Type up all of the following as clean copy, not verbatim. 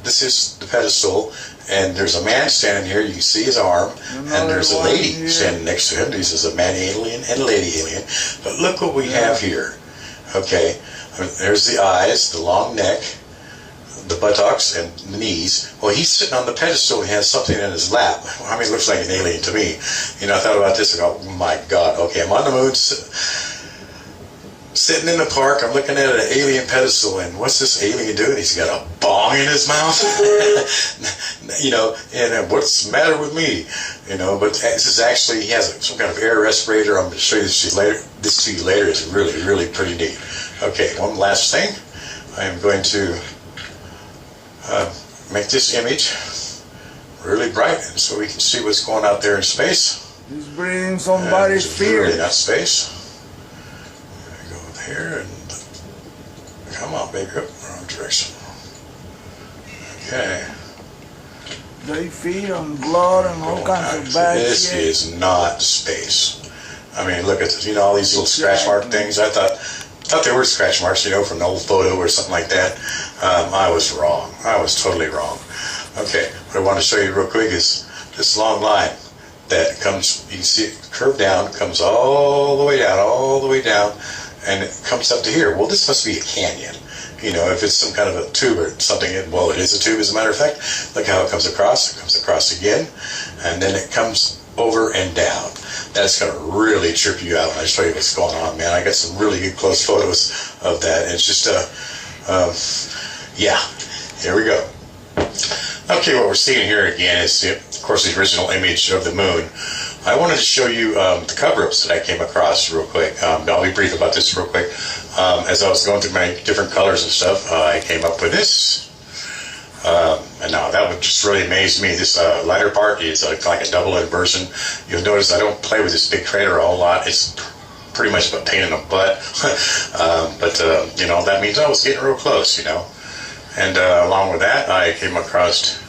this is the pedestal, and there's a man standing here. You can see his arm, and there's a lady standing next to him. This is a man alien and a lady alien. But look what we have here. Okay, there's the eyes, the long neck, the buttocks, and the knees. Well, he's sitting on the pedestal. He has something in his lap. I mean, it looks like an alien to me. You know, I thought about this and go, oh my God, okay, I'm on the moon, sitting in the park. I'm looking at an alien pedestal, and what's this alien doing? He's got a bong in his mouth. You know, and what's the matter with me? You know, but this is actually, he has some kind of air respirator. I'm going to show you this to you later. This to you later is really, really pretty neat. Okay, one last thing. I am going to make this image really bright so we can see what's going out there in space. He's breathing somebody's fear. Really not space. Go here and come on, baby. Up, wrong direction. Okay. They feed on blood and all kinds of bad shit. This is not space. I mean, look at this. You know, all these little scratch mark things. I thought they were scratch marks, you know, from an old photo or something like that. I was wrong. I was totally wrong. Okay, what I want to show you real quick is this long line that comes, you can see it curved down, comes all the way down, and it comes up to here. Well, this must be a canyon. You know, if it's some kind of a tube or something, well, it is a tube as a matter of fact. Look how it comes across. It comes across again, and then it comes over and down. That's going to really trip you out when I show you what's going on, man. I got some really good close photos of that. And it's just, yeah, here we go. Okay, what we're seeing here again is, of course, the original image of the moon. I wanted to show you the cover-ups that I came across real quick. I'll be brief about this real quick. As I was going through my different colors and stuff, I came up with this. And now that would just really amaze me. This lighter part is like a double inversion. You'll notice I don't play with this big crater a whole lot. It's pretty much a pain in the butt. But you know, that means I was getting real close, you know. And along with that, I came across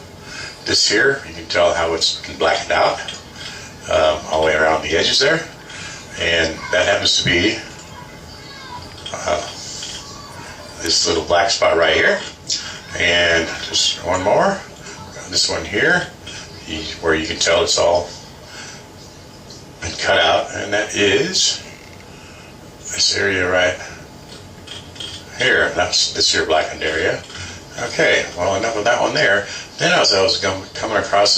this here. You can tell how it's blackened out all the way around the edges there. And that happens to be this little black spot right here. And just one more. This one here, where you can tell it's all been cut out. And that is this area right here. That's this here blackened area. Okay, well, enough of that one there. Then as I was coming across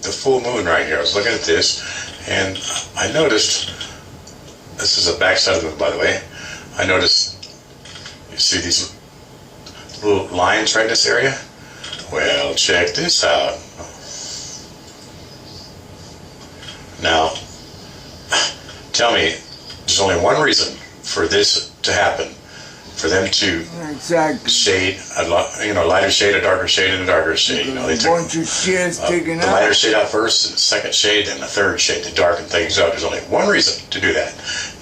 the full moon right here, I was looking at this, and I noticed, this is the back side of the moon, by the way. I noticed, you see these little lines right in this area? Well, check this out. Now, tell me, there's only one reason for this to happen. For them to shade, you know, lighter shade, a darker shade, and a darker shade. You know, they took the lighter shade out first, and the second shade, and the third shade to darken things out. There's only one reason to do that,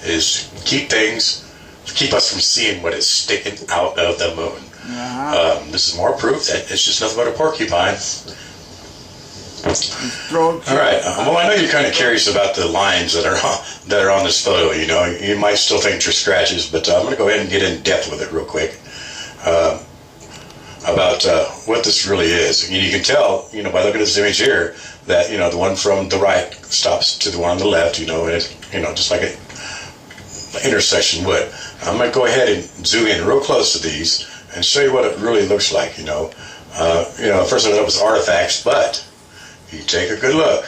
is keep us from seeing what is sticking out of the moon. This is more proof that it's just nothing but a porcupine. All right. Well, I know you're kind of curious about the lines that are on this photo. You know, you might still think they're scratches, but I'm going to go ahead and get in depth with it real quick about what this really is. You can tell, you know, by looking at this image here, that, you know, the one from the right stops to the one on the left. You know, and it, you know, just like an intersection would. I'm going to go ahead and zoom in real close to these and show you what it really looks like. You know, first I thought it was artifacts, but you take a good look,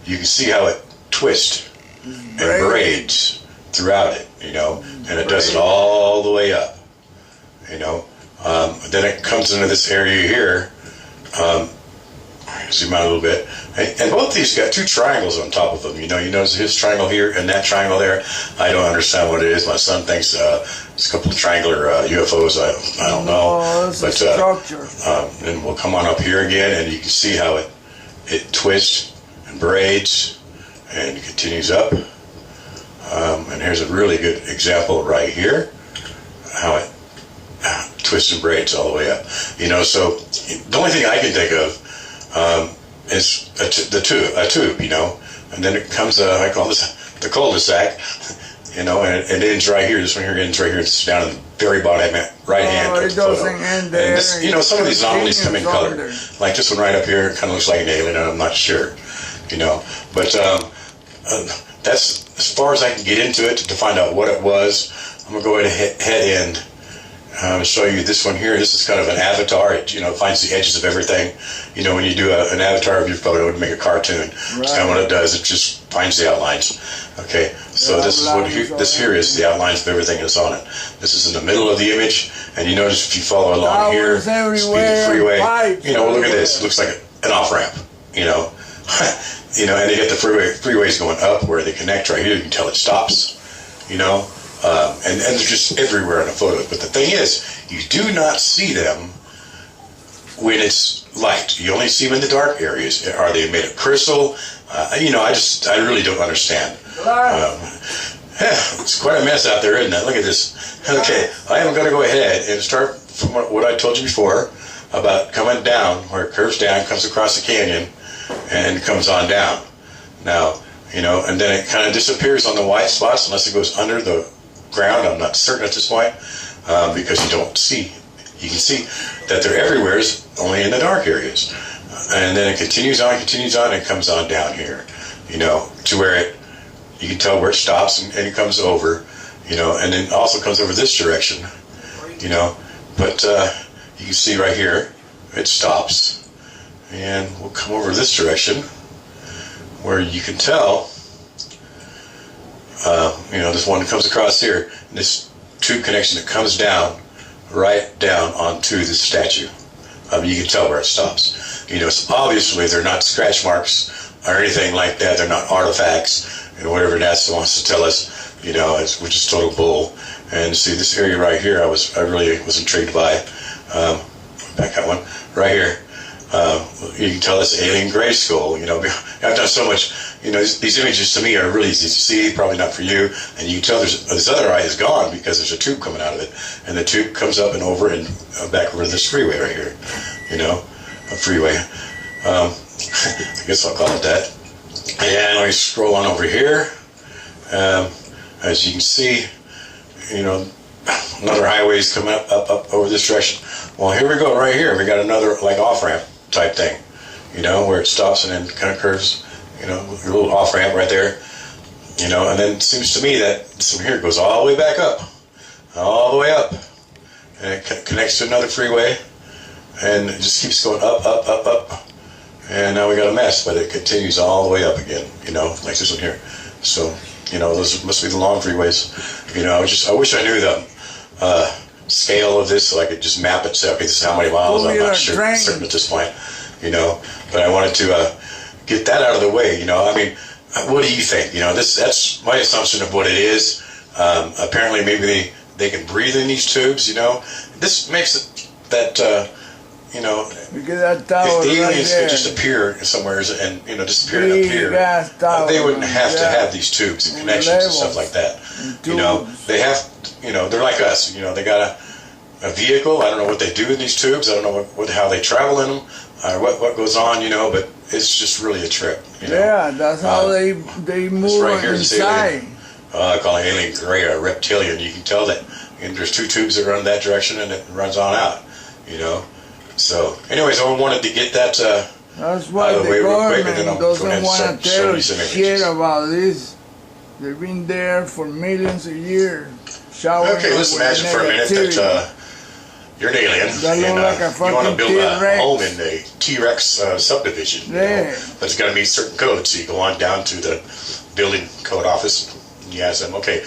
you can see how it twists and braids throughout it, you know, and it does it all the way up, you know. Then it comes into this area here, zoom out a little bit, and both these got two triangles on top of them, you know. You notice his triangle here and that triangle there. I don't understand what it is. My son thinks it's a couple of triangular UFOs. I don't know. But and we'll come on up here again, and you can see how it twists and braids and continues up. And here's a really good example right here, how it twists and braids all the way up. You know, so the only thing I can think of is a tube, you know, and then it comes, I call this the cul-de-sac, you know, and it ends right here. This one here ends right here. It's down in the very bottom, right hand of it the photo. doesn't end there. And this, you know, some of these anomalies come in color. There. Like this one right up here, kind of looks like an alien, and I'm not sure, you know. But that's as far as I can get into it to find out what it was. I'm gonna go ahead and show you this one here. This is kind of an avatar. It, you know, finds the edges of everything. You know, when you do an avatar of your photo to make a cartoon, it's kind of what it does. It just finds the outlines. Okay, so this is what this here is the outlines of everything that's on it. This is in the middle of the image, and you notice if you follow along here, speed of freeway. You know, look at this. It looks like an off ramp. You know, you know, and they get the freeways going up where they connect right here. You can tell it stops. You know. And they're just everywhere in the photos. But the thing is, you do not see them when it's light. You only see them in the dark areas. Are they made of crystal? You know, I really don't understand. It's quite a mess out there, isn't it? Look at this. Okay, I am going to go ahead and start from what I told you before about coming down, where it curves down, comes across the canyon, and comes on down. Now, you know, and then it kind of disappears on the white spots unless it goes under the ground. I'm not certain at this point because you don't see. You can see that they're everywhere, is only in the dark areas. And then it continues on, and comes on down here, you know, to where you can tell where it stops and it comes over, you know, and then also comes over this direction, you know. But you can see right here, it stops, and we'll come over this direction where you can tell. You know, this one comes across here, and this tube connection that comes down, right down onto the statue. You can tell where it stops. You know, so obviously they're not scratch marks or anything like that. They're not artifacts, and whatever NASA wants to tell us, you know, which is total bull. And see this area right here, I really was intrigued by. Back that one right here. You can tell it's alien gray skull. You know, I've done so much. You know, these images to me are really easy to see. Probably not for you. And you can tell this other eye is gone because there's a tube coming out of it, and the tube comes up and over and back over to this freeway right here. You know, a freeway. I guess I'll call it that. And let me scroll on over here. As you can see, you know, another highway's coming up over this direction. Well, here we go, right here. We got another like off-ramp type thing, you know, where it stops and then kind of curves, you know, a little off-ramp right there, you know, and then it seems to me that from here goes all the way back up, all the way up, and it connects to another freeway, and it just keeps going up, and now we got a mess, but it continues all the way up again, you know, like this one here. So, you know, those must be the long freeways. You know, I wish I knew the scale of this so I could just map it. Say, okay, this is how many miles. I'm not certain at this point. You know, but I wanted to get that out of the way. You know, I mean, what do you think? You know, that's my assumption of what it is. Apparently, maybe they can breathe in these tubes. You know, this makes it that. You know, if the aliens could just appear somewhere and, you know, disappear and appear, they wouldn't have to have these tubes and connections and stuff like that. You know, they have, you know, they're like us. You know, they got a vehicle. I don't know what they do in these tubes. I don't know how they travel in them, or what goes on. You know, but it's just really a trip. You know? Yeah, that's how they move right here inside. I call it alien gray or reptilian. You can tell that. And there's two tubes that run that direction, and it runs on out. You know. So, anyways, I wanted to get that that's why out of the way real quick, and then the I'll government doesn't want to tell shit about this. They've been there for millions of years. Okay, let's imagine for a minute that you're an alien, and you want to build a home in the T-Rex subdivision. You know, but it's got to meet certain codes. So you go on down to the building code office, and you ask them, okay,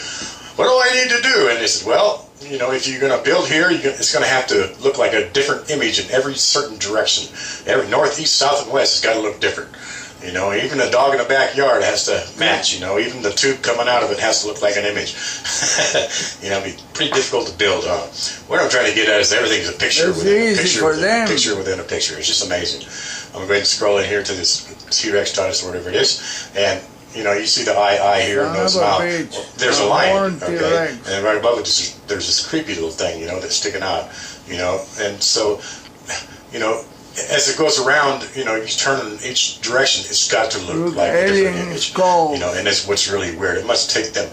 what do I need to do? And they said, well, you know, if you're going to build here, it's going to have to look like a different image in every certain direction. Every north, east, south, and west has got to look different. You know, even a dog in the backyard has to match. You know, even the tube coming out of it has to look like an image. You know, it'd be pretty difficult to build. What I'm trying to get at is everything's a picture within a picture within a picture within a picture. It's just amazing. I'm going to go ahead and scroll in here to this T-Rex dinosaur, whatever it is, and you know, you see the eye here and nose mouth. Well, there's a lion, okay, and right above it, there's this creepy little thing, you know, that's sticking out, you know, and so, you know, as it goes around, you know, you turn in each direction, it's got to look like a different image, you know, and that's what's really weird. It must take them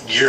years.